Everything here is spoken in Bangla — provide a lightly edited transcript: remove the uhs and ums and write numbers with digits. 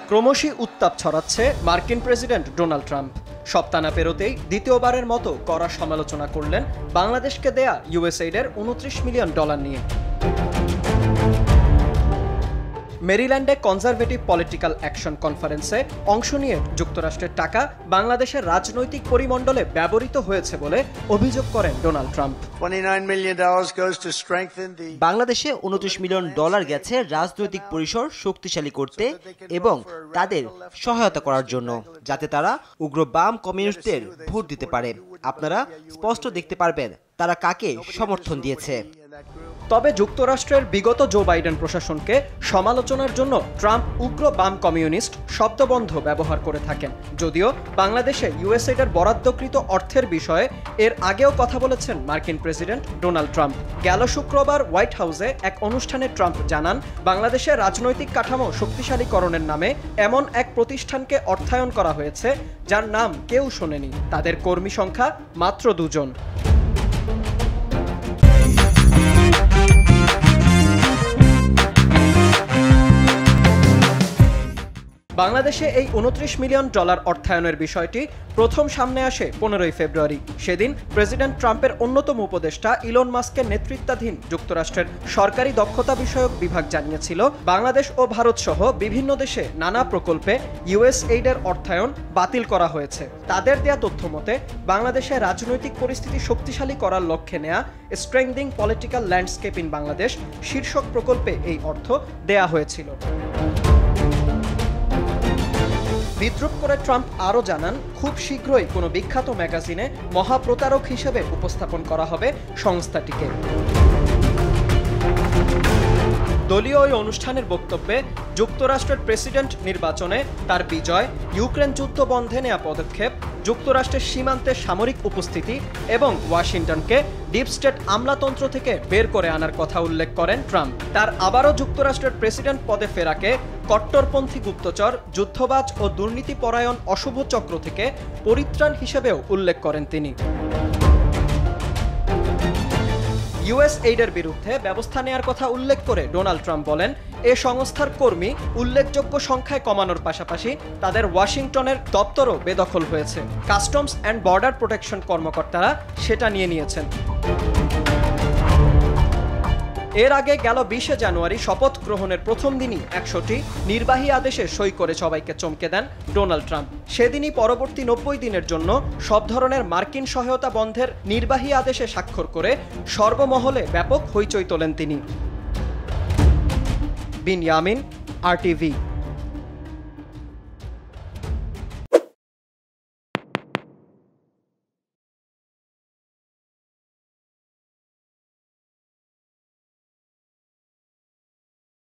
ক্রমশই উত্তাপ ছড়াচ্ছে মার্কিন প্রেসিডেন্ট ডোনাল্ড ট্রাম্প। সপ্তাহ না পেরোতেই দ্বিতীয়বারের মতো কড়া সমালোচনা করলেন বাংলাদেশকে দেয়া ইউএসএইডের $29 মিলিয়ন নিয়ে। মেরিল্যান্ডে কনজারভেটিভ পলিটিক্যাল অ্যাকশন কনফারেন্সে অংশ নিয়ে যুক্তরাষ্ট্রের টাকা বাংলাদেশের রাজনৈতিক পরিমণ্ডলে ব্যবহৃত হয়েছে বলে অভিযোগ করেন ডোনাল্ড ট্রাম্প। বাংলাদেশে $29 মিলিয়ন গেছে রাজনৈতিক পরিসর শক্তিশালী করতে এবং তাদের সহায়তা করার জন্য, যাতে তারা উগ্র বাম কমিউনিস্টদের ভোট দিতে পারে। আপনারা স্পষ্ট দেখতে পারবেন তারা কাকে সমর্থন দিয়েছে। তবে যুক্তরাষ্ট্রের বিগত জো বাইডেন প্রশাসনকে সমালোচনার জন্য ট্রাম্প উগ্র বাম কমিউনিস্ট শব্দবন্ধ ব্যবহার করে থাকেন। যদিও বাংলাদেশে ইউএসএইডের বরাদ্দকৃত অর্থের বিষয়ে এর আগেও কথা বলেছেন মার্কিন প্রেসিডেন্ট ডোনাল্ড ট্রাম্প। গেল শুক্রবার হোয়াইট হাউসে এক অনুষ্ঠানে ট্রাম্প জানান, বাংলাদেশের রাজনৈতিক কাঠামো শক্তিশালীকরণের নামে এমন এক প্রতিষ্ঠানকে অর্থায়ন করা হয়েছে যার নাম কেউ শোনেনি। তাদের কর্মী সংখ্যা মাত্র 2 জন। বাংলাদেশে এই $29 মিলিয়ন অর্থায়নের বিষয়টি প্রথম সামনে আসে 15 ফেব্রুয়ারি। সেদিন প্রেসিডেন্ট ট্রাম্পের অন্যতম উপদেষ্টা ইলন মাস্কের নেতৃত্বাধীন যুক্তরাষ্ট্রের সরকারি দক্ষতা বিষয়ক বিভাগ জানিয়েছিল, বাংলাদেশ ও ভারত সহ বিভিন্ন দেশে নানা প্রকল্পে ইউএসএইডের অর্থায়ন বাতিল করা হয়েছে। তাদের দেয়া তথ্য মতে বাংলাদেশের রাজনৈতিক পরিস্থিতি শক্তিশালী করার লক্ষ্যে নেয়া strengthening political landscape in Bangladesh শীর্ষক প্রকল্পে এই অর্থ দেয়া হয়েছিল। বিদ্রূপ করে ট্রাম্প আরও জানান, খুব শীঘ্রই কোনো বিখ্যাত ম্যাগাজিনে মহাপ্রতারক হিসেবে উপস্থাপন করা হবে সংস্থাটিকে। দলীয় ওই অনুষ্ঠানের বক্তব্যে যুক্তরাষ্ট্রের প্রেসিডেন্ট নির্বাচনে তার বিজয়, ইউক্রেন যুদ্ধ বন্ধে নেওয়া পদক্ষেপ, যুক্তরাষ্ট্রের সীমান্তে সামরিক উপস্থিতি এবং ওয়াশিংটনকে ডিপ স্টেট আমলাতন্ত্র থেকে বের করে আনার কথা উল্লেখ করেন ট্রাম্প। তার আবারও যুক্তরাষ্ট্রের প্রেসিডেন্ট পদে ফেরাকে কট্টরপন্থী গুপ্তচর, যুদ্ধবাজ ও দুর্নীতিপরায়ণ অশুভ চক্র থেকে পরিত্রাণ হিসেবেও উল্লেখ করেন তিনি। ইউএসএইডের বিরুদ্ধে ব্যবস্থা নেয়ার কথা উল্লেখ করে ডোনাল্ড ট্রাম্প বলেন, এ সংস্থার কর্মী উল্লেখযোগ্য সংখ্যায় কমানোর পাশাপাশি তাদের ওয়াশিংটনের দপ্তরও বেদখল হয়েছে। কাস্টমস অ্যান্ড বর্ডার প্রোটেকশন কর্মকর্তারা সেটা নিয়ে নিয়েছেন। এর আগে গেল 20 জানুয়ারি শপথ গ্রহণের প্রথম দিনই 100টি নির্বাহী আদেশে সই করে সবাইকে চমকে দেন ডোনাল্ড ট্রাম্প। সেদিনই পরবর্তী 90 দিনের জন্য সব ধরনের মার্কিন সহায়তা বন্ধের নির্বাহী আদেশে স্বাক্ষর করে সর্বমহলে ব্যাপক হইচই তোলেন তিনি। বিন ইয়ামিন, RTV।